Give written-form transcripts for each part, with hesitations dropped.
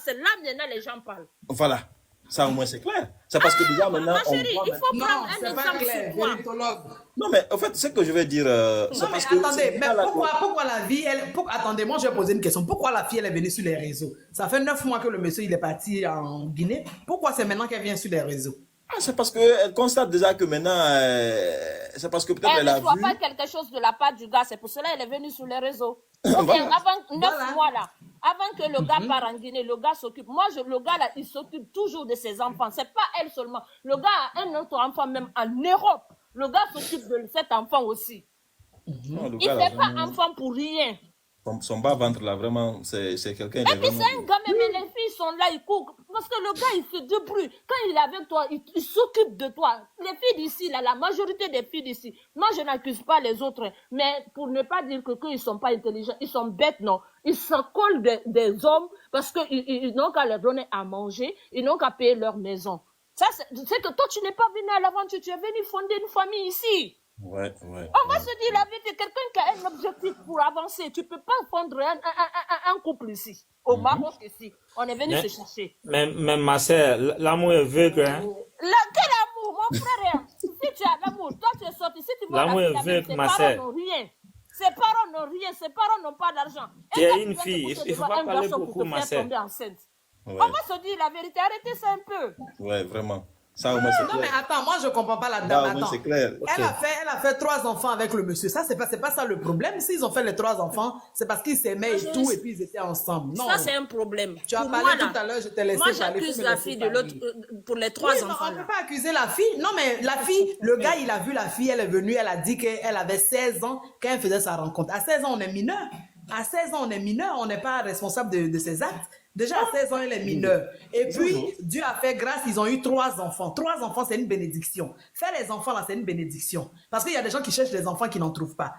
C'est là maintenant les gens parlent. Voilà. Ça, au moins, c'est clair. C'est parce que déjà, maintenant, Ma on chérie, voit il faut maintenant... prendre Non, un c'est pas exemple clair, sur toi. véritologue. Non, mais en fait, ce que je vais dire, c'est Non, mais parce que... attendez, mais là, pourquoi la vie, attendez, moi je vais poser une question. Pourquoi la fille, elle est venue sur les réseaux? Ça fait 9 mois que le monsieur, il est parti en Guinée. Pourquoi c'est maintenant qu'elle vient sur les réseaux? Ah, c'est parce qu'elle constate déjà que maintenant, c'est parce que peut-être Elle elle ne a soit vu... pas quelque chose de la part du gars. C'est pour cela qu'elle est venue sur les réseaux. Voilà. Bien, avant 9 Voilà. mois là, avant que le gars part en Guinée, le gars s'occupe. Moi, le gars là, il s'occupe toujours de ses enfants. C'est pas elle seulement. Le gars a un autre enfant même en Europe. Le gars s'occupe de cet enfant aussi. Non, le Il gars, ne là, fait pas vraiment, enfant pour rien. son bas-ventre, là, vraiment, c'est quelqu'un... Et puis c'est un gars, même les filles sont là, ils courent. Parce que le gars, il se débrouille. Quand il est avec toi, il s'occupe de toi. Les filles d'ici, là, la majorité des filles d'ici, moi je n'accuse pas les autres, mais pour ne pas dire qu'ils ne sont pas intelligents, ils sont bêtes, non. Ils se collent des hommes parce qu'ils n'ont qu'à leur donner à manger, ils n'ont qu'à payer leur maison. Ça, c'est que toi, tu n'es pas venu à l'aventure, tu es venu fonder une famille ici. Ouais. On va se dire la vérité, quelqu'un qui a un objectif pour avancer, tu ne peux pas fondre un couple ici. Au Maroc ici, on est venu se chercher. Mais ma sœur, l'amour est aveugle, hein? Quel amour, mon frère? Si tu as l'amour, toi tu es sorti, si tu vois L'amour est la vie, aveugle, ses ma parents sœur. n'ont rien. Ses parents n'ont rien, ses parents n'ont pas d'argent. Tu Et es toi, une viens te fille, coucher il faut devant pas un parler garçon pour beaucoup, te ma faire sœur. tomber enceinte. Ouais, On va se dire la vérité, arrêtez ça un peu. ouais, vraiment. Ça, au moins, c'est Non, mais clair. attends, moi je comprends pas la Là, dame. au moins, Attends. c'est clair. Elle a fait 3 enfants avec le monsieur. Ça, c'est pas ça le problème. S'ils ont fait les 3 enfants, c'est parce qu'ils s'aimaient et tout, et puis ils étaient ensemble. Non. Ça, c'est un problème. Tu as Pour parlé moi, tout à l'heure, je t'ai laissé moi, parler. j'accuse faut me la laisser fille de l'autre parler. pour les 3 Oui, non, enfants. on ne là. peut pas accuser la fille. Non, mais la fille, le gars, il a vu la fille, elle est venue, elle a dit qu'elle avait 16 ans quand elle faisait sa rencontre. À 16 ans, on est mineur. À 16 ans, on est mineur, on n'est pas responsable de ses actes. Déjà, à 16 ans, elle est mineure. Et puis, Dieu a fait grâce, ils ont eu 3 enfants. 3 enfants, c'est une bénédiction. Faire les enfants, là, c'est une bénédiction. Parce qu'il y a des gens qui cherchent des enfants qui n'en trouvent pas.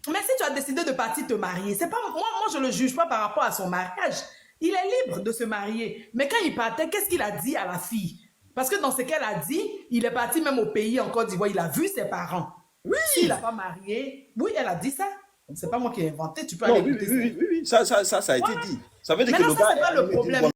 Mais si tu as décidé de partir te marier, c'est pas moi, je le juge pas par rapport à son mariage. Il est libre de se marier. Mais quand il partait, qu'est-ce qu'il a dit à la fille? Parce que dans ce qu'elle a dit, il est parti même au pays en Côte d'Ivoire, il a vu ses parents. Oui. S'il n'a pas marié, oui, elle a dit ça. C'est pas moi qui ai inventé, tu peux Non, aller oui, écouter oui, oui, oui, ça a été dit. Ça veut dire que Maintenant, le ça, gars... c'est pas le problème.